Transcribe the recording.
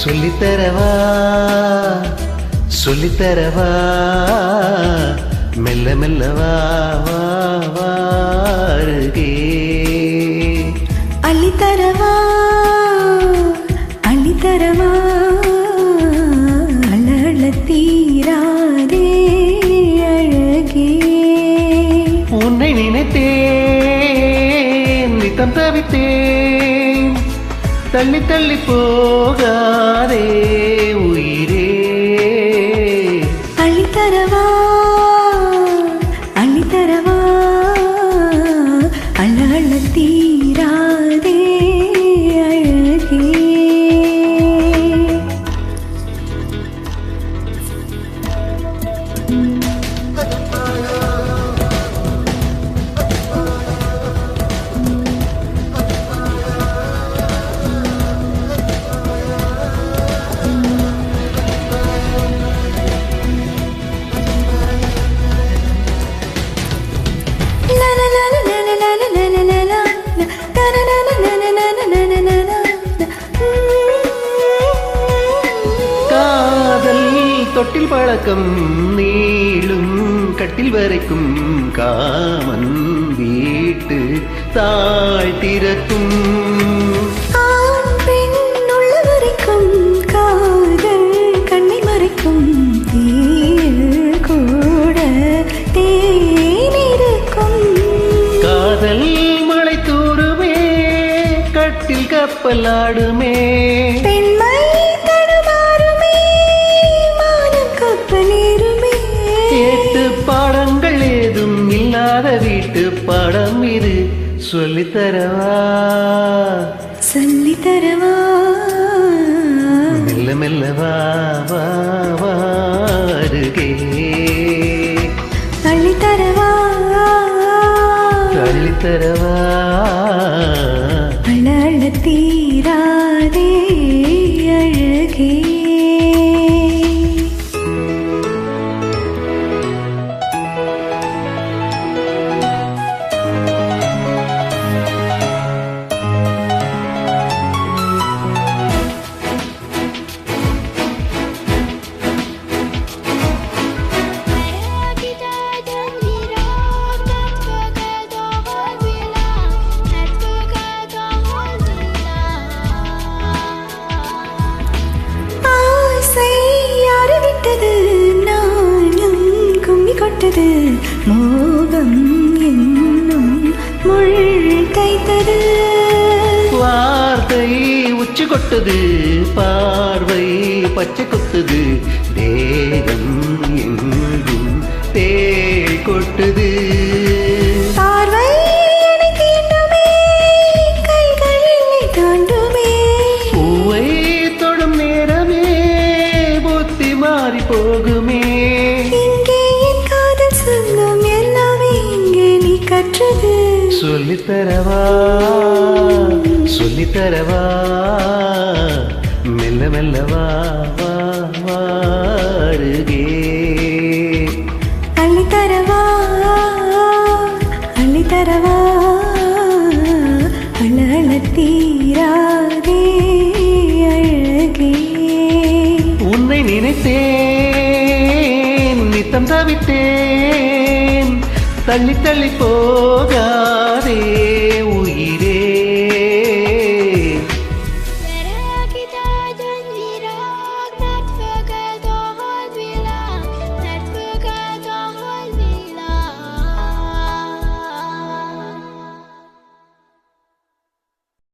சொல்லித்தரவா சொல்லித்தரவா மெல்ல மெல்ல வா வா வாருகே அள்ளித்தரவா அள்ளித்தரவா அழல தீராதே அழகே உன்னை நினைத்தேன் நித்தம் தவித்தேன் தள்ளி தள்ளி போகாதே உயிரே அள்ளித்தரவா அள்ளித்தரவா அழல தீராதே அழகே தொட்டில் பழக்கம் நீளும் கட்டில் வரைக்கும் காமன் வீட்டு தாழ் திறக்கும் வரைக்கும் காதல் கண்ணை மறைக்கும் தேள் கூட தேனிருக்கும் காதல் மழை தூருமே கட்டில் கப்பலாடுமே பாடங்கள் ஏதும் இல்லாத வீட்டு பாடம் இது சொல்லித்தரவா சொல்லித்தரவா மெல்ல மெல்ல வா வா வாருகே அள்ளித்தரவா அள்ளித்தரவா அழல தீராதே அழகே மோகம் என்னும் முள் தைத்தது வார்த்தை உச்சி கொட்டது பார்வை பச்சை கொத்துது தேகம் எங்கும் தேள் கொட்டுது பார்வை தீண்டுமே கைகளில் தாண்டுமே பூவை தொடும் நேரமே புத்தி மாறி போகுமே சொல்லித்தரவா சொல்லித்தரவா மெல்ல மெல்ல வா வா வாருகே அள்ளித்தரவா அள்ளித்தரவா அழல தீராதே அழகே உன்னை நினைத்தேன் நித்தம் தவித்தேன் தள்ளி தள்ளி போகா